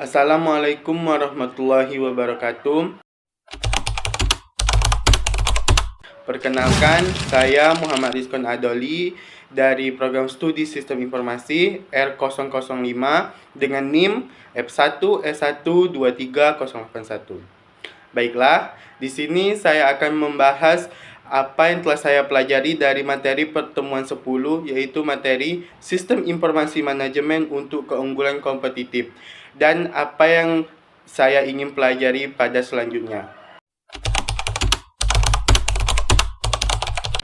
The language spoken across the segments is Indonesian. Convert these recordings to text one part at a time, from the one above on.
Assalamualaikum warahmatullahi wabarakatuh. Perkenalkan, saya Muhammad Rizkon Adoli dari Program Studi Sistem Informasi R005 dengan NIM F1S1230081. Baiklah, di sini saya akan membahas apa yang telah saya pelajari dari materi pertemuan 10, yaitu materi Sistem Informasi Manajemen untuk Keunggulan Kompetitif, dan apa yang saya ingin pelajari pada selanjutnya.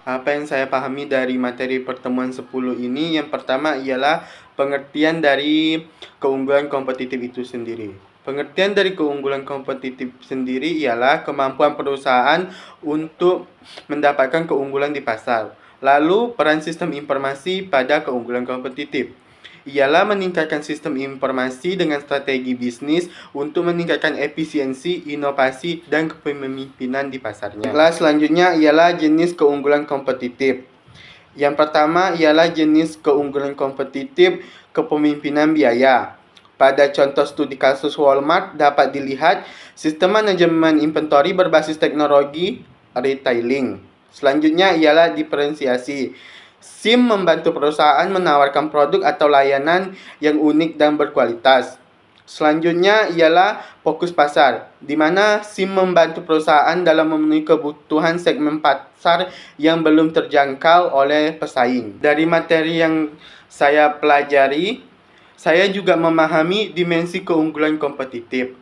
Apa yang saya pahami dari materi pertemuan 10 ini, yang pertama ialah pengertian dari keunggulan kompetitif itu sendiri. Pengertian dari keunggulan kompetitif sendiri ialah kemampuan perusahaan untuk mendapatkan keunggulan di pasar. Lalu, peran sistem informasi pada keunggulan kompetitif ialah meningkatkan sistem informasi dengan strategi bisnis untuk meningkatkan efisiensi, inovasi, dan kepemimpinan di pasarnya. Kelas selanjutnya ialah jenis keunggulan kompetitif. Yang pertama ialah jenis keunggulan kompetitif kepemimpinan biaya. Pada contoh studi kasus Walmart dapat dilihat sistem manajemen inventory berbasis teknologi retailing. Selanjutnya ialah diferensiasi. SIM membantu perusahaan menawarkan produk atau layanan yang unik dan berkualitas. Selanjutnya ialah fokus pasar, di mana SIM membantu perusahaan dalam memenuhi kebutuhan segmen pasar yang belum terjangkau oleh pesaing. Dari materi yang saya pelajari, saya juga memahami dimensi keunggulan kompetitif.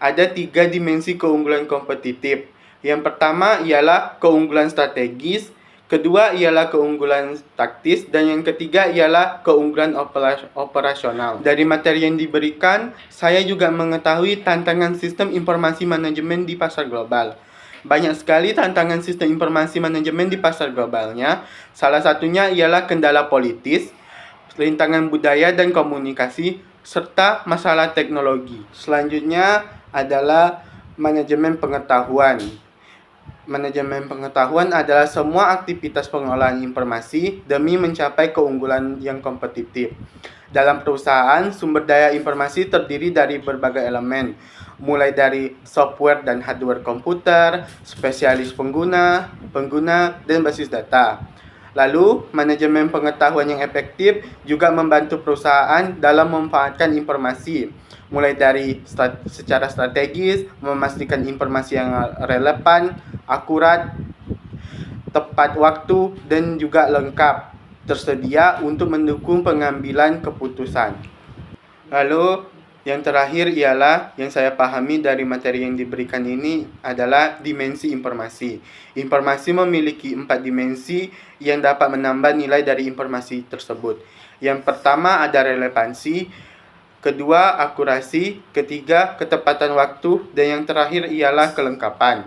Ada 3 dimensi keunggulan kompetitif. Yang pertama ialah keunggulan strategis, kedua ialah keunggulan taktis, dan yang ketiga ialah keunggulan operasional. Dari materi yang diberikan, saya juga mengetahui tantangan sistem informasi manajemen di pasar global. Banyak sekali tantangan sistem informasi manajemen di pasar globalnya. Salah satunya ialah kendala politis, rintangan budaya dan komunikasi, serta masalah teknologi. Selanjutnya adalah manajemen pengetahuan. Manajemen pengetahuan adalah semua aktivitas pengolahan informasi demi mencapai keunggulan yang kompetitif. Dalam perusahaan, sumber daya informasi terdiri dari berbagai elemen, mulai dari software dan hardware komputer, spesialis pengguna, dan basis data. Lalu, manajemen pengetahuan yang efektif juga membantu perusahaan dalam memanfaatkan informasi, mulai dari secara strategis, memastikan informasi yang relevan, akurat, tepat waktu, dan juga lengkap tersedia untuk mendukung pengambilan keputusan. Lalu, yang terakhir ialah yang saya pahami dari materi yang diberikan ini adalah dimensi informasi. Informasi memiliki 4 dimensi yang dapat menambah nilai dari informasi tersebut. Yang pertama ada relevansi, kedua akurasi, ketiga ketepatan waktu, dan yang terakhir ialah kelengkapan.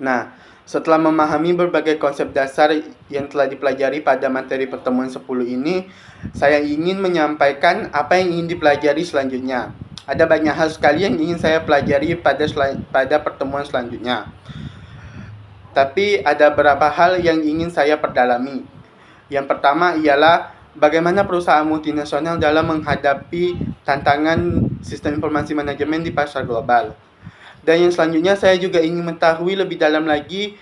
Nah, setelah memahami berbagai konsep dasar yang telah dipelajari pada materi pertemuan 10 ini, saya ingin menyampaikan apa yang ingin dipelajari selanjutnya. Ada banyak hal sekali yang ingin saya pelajari pada pertemuan selanjutnya. Tapi ada beberapa hal yang ingin saya perdalami. Yang pertama ialah bagaimana perusahaan multinasional dalam menghadapi tantangan sistem informasi manajemen di pasar global. Dan yang selanjutnya saya juga ingin mengetahui lebih dalam lagi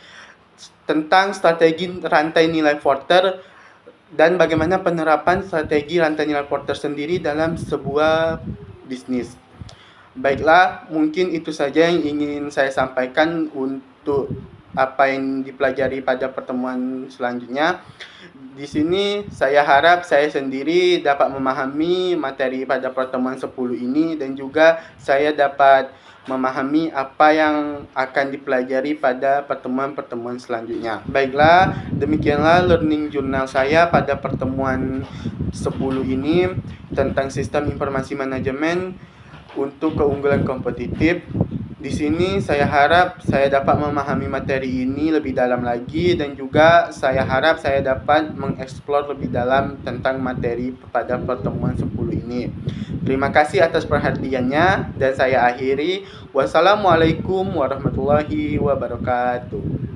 tentang strategi rantai nilai Porter dan bagaimana penerapan strategi rantai nilai Porter sendiri dalam sebuah bisnis. Baiklah, mungkin itu saja yang ingin saya sampaikan untuk apa yang dipelajari pada pertemuan selanjutnya. Di sini saya harap saya sendiri dapat memahami materi pada pertemuan 10 ini, dan juga saya dapat memahami apa yang akan dipelajari pada pertemuan-pertemuan selanjutnya. Baiklah, demikianlah learning journal saya pada pertemuan 10 ini tentang sistem informasi manajemen untuk keunggulan kompetitif. Di sini saya harap saya dapat memahami materi ini lebih dalam lagi, dan juga saya harap saya dapat mengeksplor lebih dalam tentang materi pada pertemuan 10 ini. Terima kasih atas perhatiannya, dan saya akhiri. Wassalamualaikum warahmatullahi wabarakatuh.